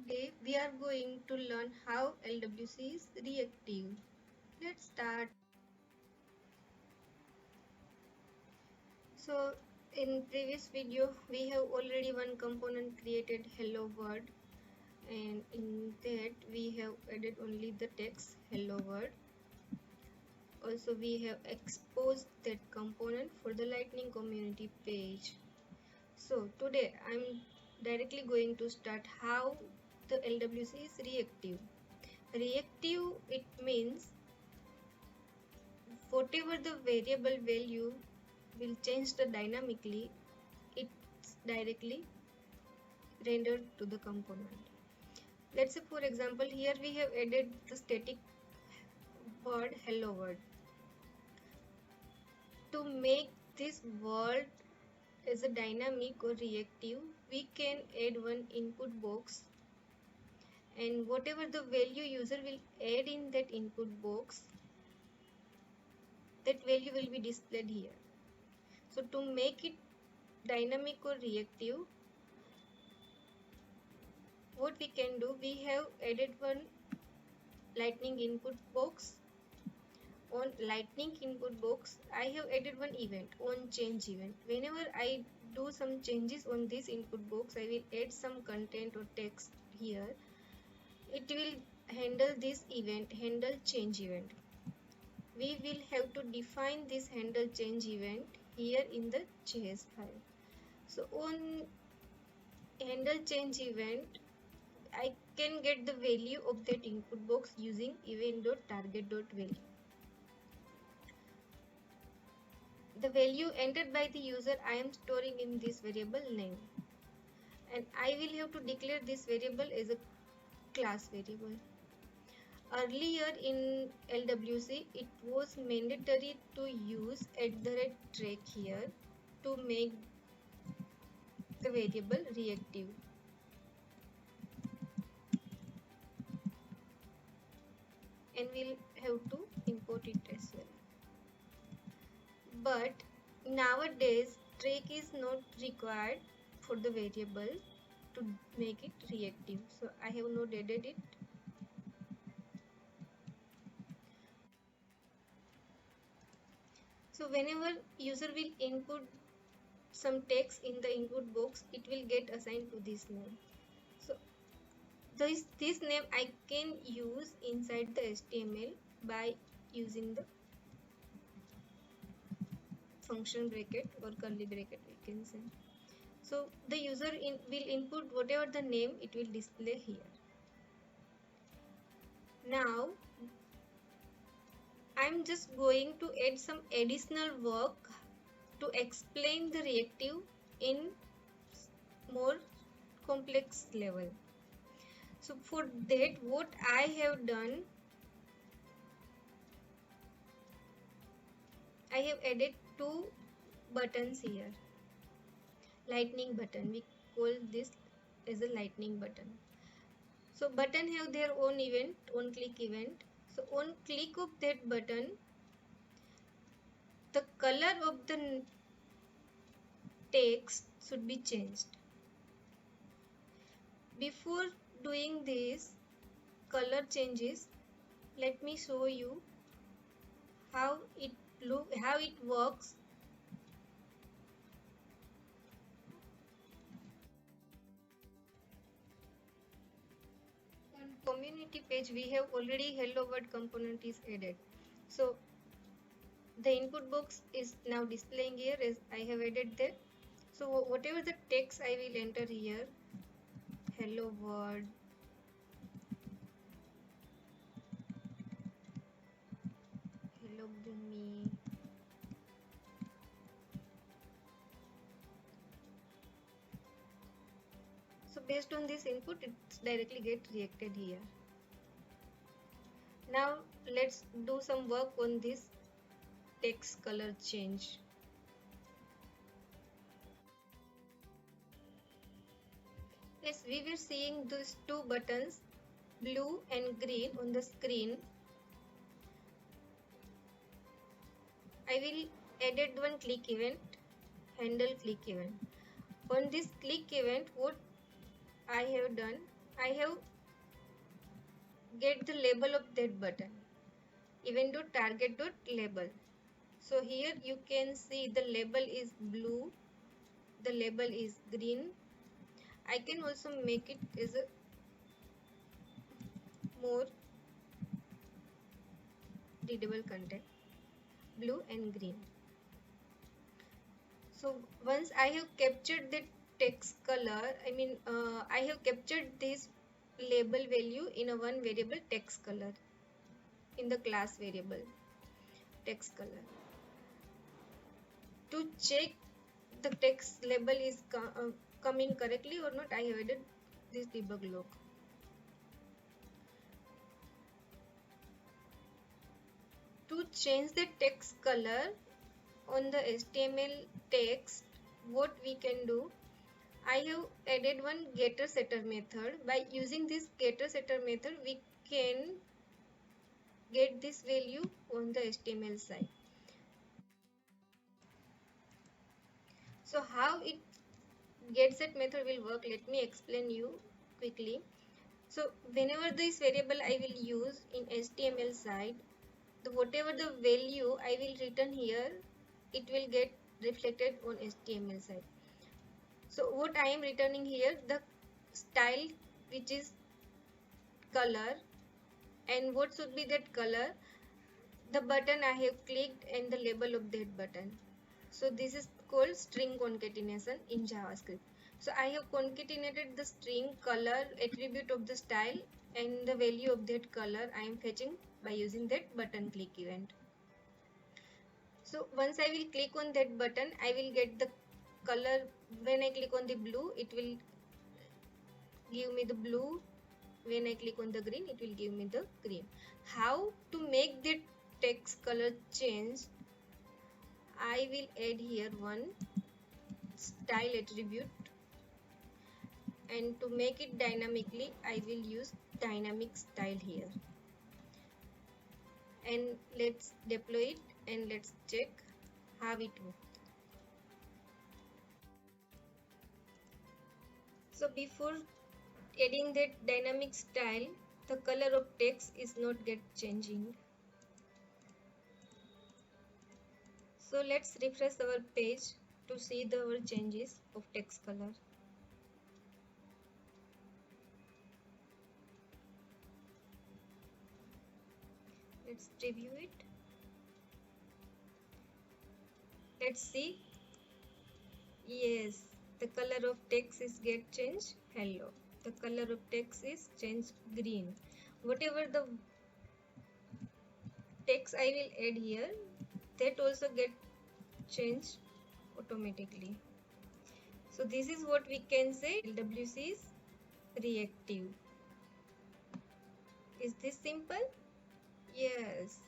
Today we are going to learn how LWC is reactive. Let's start. So in previous video we have already one component created hello world, and in that we have added only the text hello world. Also we have exposed that component for the Lightning community page. So today I'm directly going to start how the LWC is reactive. Reactive, it means whatever the variable value will change the dynamically, it's directly rendered to the component. Let's say for example here we have added the static word hello world. To make this word as a dynamic or reactive, we can add one input box, and whatever the value user will add in that input box, that value will be displayed here. So to make it dynamic or reactive, what we can do, we have added one lightning input box. On lightning input box I have added one event on change event. Whenever I do some changes on this input box, I will add some content or text here. It will handle this event, handle change event. We will have to define this handle change event here in the JS file. So on handle change event, I can get the value of that input box using event.target.value. The value entered by the user I am storing in this variable name, and I will have to declare this variable as a class variable. Earlier in LWC it was mandatory to use @track here to make the variable reactive. And we'll have to import it as well. But nowadays track is not required for the variable to make it reactive, so I have not added it. So whenever user will input some text in the input box, it will get assigned to this name. So this name I can use inside the HTML by using the function bracket or curly bracket, we can say. So the user will input whatever the name, it will display here. Now I'm just going to add some additional work to explain the reactive in more complex level. So for that, what I have done, I have added two buttons here. Lightning button, we call this as a lightning button. So button have their own event, on click event. So on click of that button, the color of the text should be changed. Before doing this color changes, let me show you how it works. On community page we have already hello world component is added. So the input box is now displaying here as I have added there. So whatever the text I will enter here, hello world, hello Bhumi, so based on this input it's directly get reacted here. Now let's do some work on this text color change. Yes, we were seeing these two buttons, blue and green, on the screen. I will added one click event, handle click event. On this click event, what I have done, I have get the label of that button. Event.target.label. So here you can see the label is blue, the label is green. I can also make it as a more readable content, blue and green. So once I have captured the text color, I have captured this label value in a one variable text color in the class variable text color. To check the text label is coming correctly or not, I have added this debug log. To change the text color on the HTML text, what we can do, I have added one getter setter method. By using this getter setter method, we can get this value on the HTML side. So how it get set method will work, let me explain you quickly. So whenever this variable I will use in HTML side, whatever the value I will return here, it will get reflected on HTML side. So what I am returning here, the style which is color, and what should be that color, the button I have clicked and the label of that button. So this is called string concatenation in JavaScript. So I have concatenated the string, color, attribute of the style, and the value of that color I am fetching by using that button click event. So once I will click on that button, I will get the color. When I click on the blue, it will give me the blue. When I click on the green, it will give me the green. How to make the text color change? I will add here one style attribute, and to make it dynamically, I will use dynamic style here. And let's deploy it and let's check how it works. So before adding that dynamic style, the color of text is not get changing. So let's refresh our page to see our changes of text color. Let's preview it. Let's see. Yes, the color of text is get changed. Hello. The color of text is changed green. Whatever the text I will add here, that also get changed automatically. So this is what we can say LWC is reactive. Is this simple? Yes.